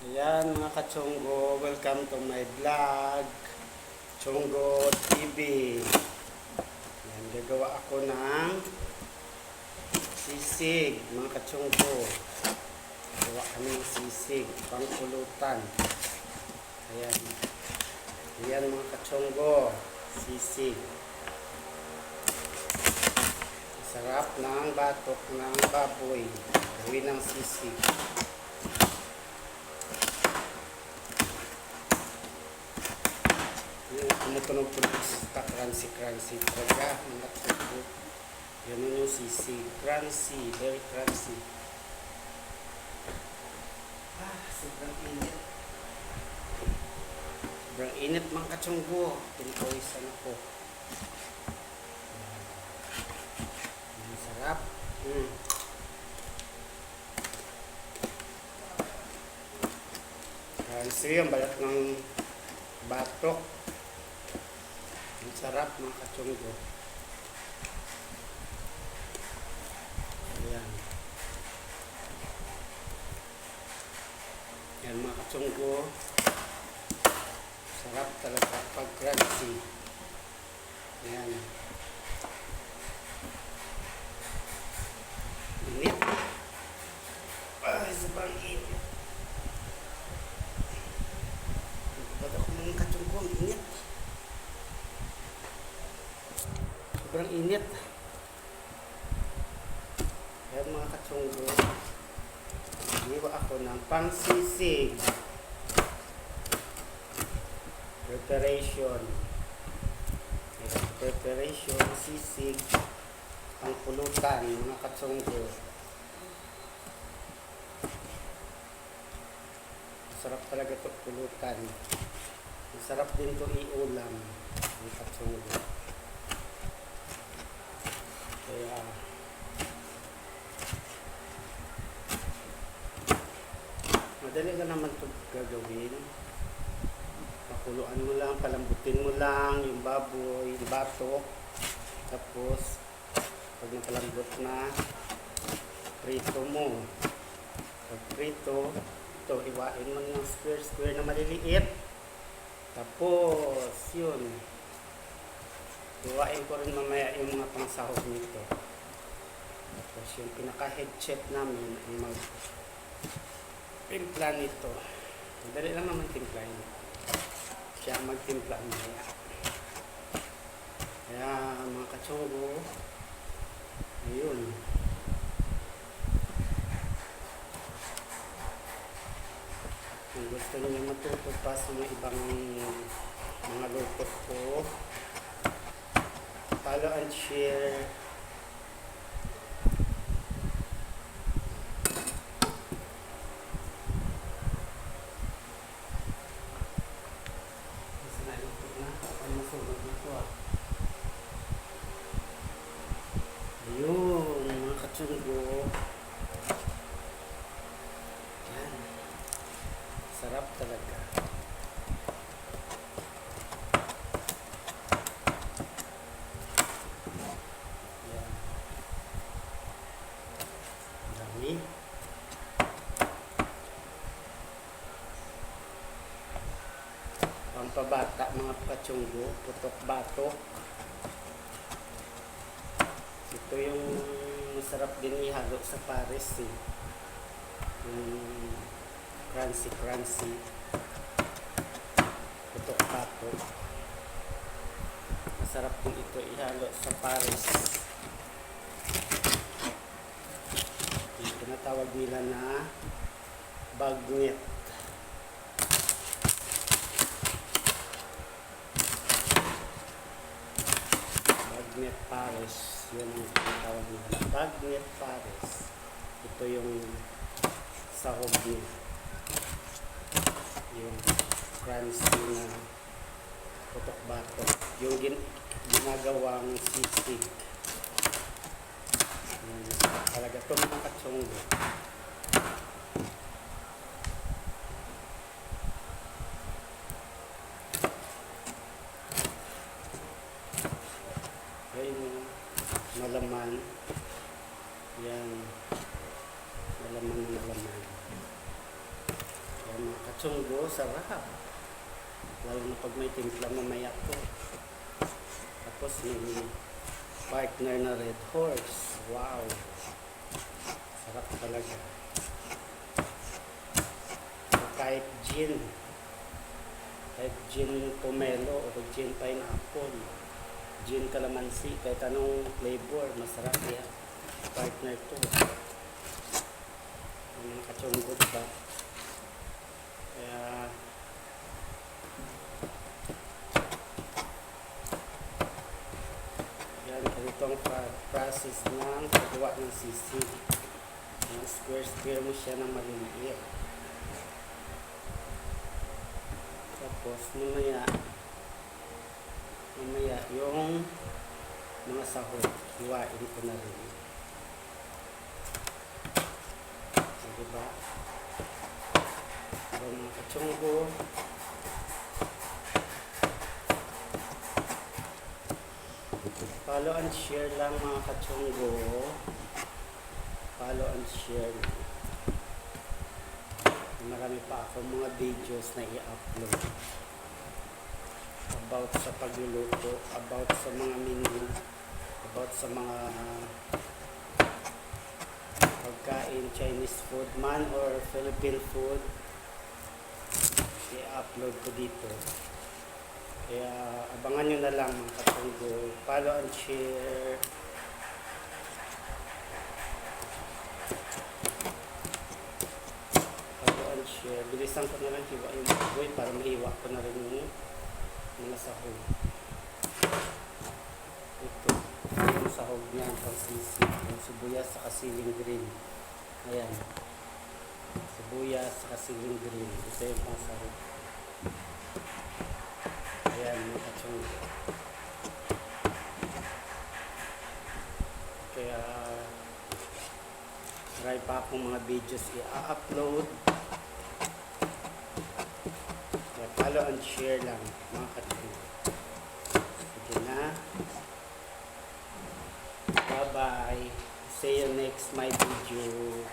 Ayan mga kachonggo, welcome to my vlog, Chonggo TV. Ayan, gagawa ako ng sisig mga kachonggo. Gawa kami ng sisig, pangpulutan. Ayan. Ayan mga kachonggo, sisig. Sarap ng batok ng baboy. Gawin ng sisig. Tumutunog po sa crunchy talaga mga kachonggo. Yan yung sisig. Crunchy, very crunchy. Sobrang init. Sobrang init mga kachonggo. Pinapawisan ako. Sarap. Crunchy ang balat ng batok. Ang sarap mga kachonggo. Ayan. Ayan mga kachonggo. Sarap talaga pag crunchy. Ayan. Init. Sobrang init. Ba't ako mga kachonggo? Ang init. Sobrang init. Ayan mga kachonggo. Iwa ako ng pangsisig. Preparation. Preparation, sisig, pangpulutan mga kachonggo. Masarap talaga ito pulutan. Masarap din ito iulam mga kachonggo. Kaya madali na naman ito gagawin. Pakuluan mo lang, palambutin mo lang yung baboy, yung batok. Tapos pag napalambot na, prito mo. Pag prito, ito, hiwain mo ng square na maliliit. Tapos yun, hiwain ko rin mamaya yung mga pangsahog nito. Tapos yung pinaka-head chef namin ay mag-timpla nito. Madali lang naman timplahin. Siya magtimpla mamaya. Kaya mga kachonggo, ayun. Kung gusto niyo matuto pa sa mga ibang mga luto ko, follow and share. Ayun, mga kachonggo. Yan. Sarap talaga. Yan. Dami. Pampabata mga kachonggo, putok batok. Ito yung masarap din ihalo sa pares eh. Yung crunchy putok batok. Masarap din ito ihalo sa pares. Yung tinatawag nila na bagnet. Bagnet pares. Yun ang tinatawag nila na bagnet pares. Ito yung sahog niya. Yung crunchy na putok batok. Yung ginagawang sisig. Talaga ito mga kachonggo. Ayun, malaman. Yan. Malaman. Kaya mga katsunggo, sarap. Lalo na pag may timpla mamaya to. Tapos may partner na Red Horse. Wow! Sarap talaga. Kahit gin pomelo o gin pineapple, gin calamansi, kahit anong flavor, masarap yan. Partner to. Ang katsunggot ba? Kaya yan, ganito ang process ng paggawa ng sisig. Square mo siya ng maliliit. Tapos mamaya yung mga sahog, hiwain ko na rin. So, diba? So, mga katsunggo, follow and share lang mga katsunggo. Follow and share. Marami pa ako mga videos na i-upload about sa pagluluto, about sa mga menu, about sa mga pagkain, Chinese food man or Philippine food, i-upload ko dito. Kaya abangan nyo na lang mga katsunggo. Follow and share. Bilisan ko na lang hiwa yung baboy para mahiwa ko na rin yung mga sahog. Ito, yung sahog niya, ang sisig, yung sibuyas sa siling green. Ayan, sibuyas sa siling green. Ito yung pang sahog. Ayan, mga katsunggo. Kaya marami pa akong mga videos i-upload. Follow and share lang mga katsunggo. Sige na. Bye bye. See you next my video.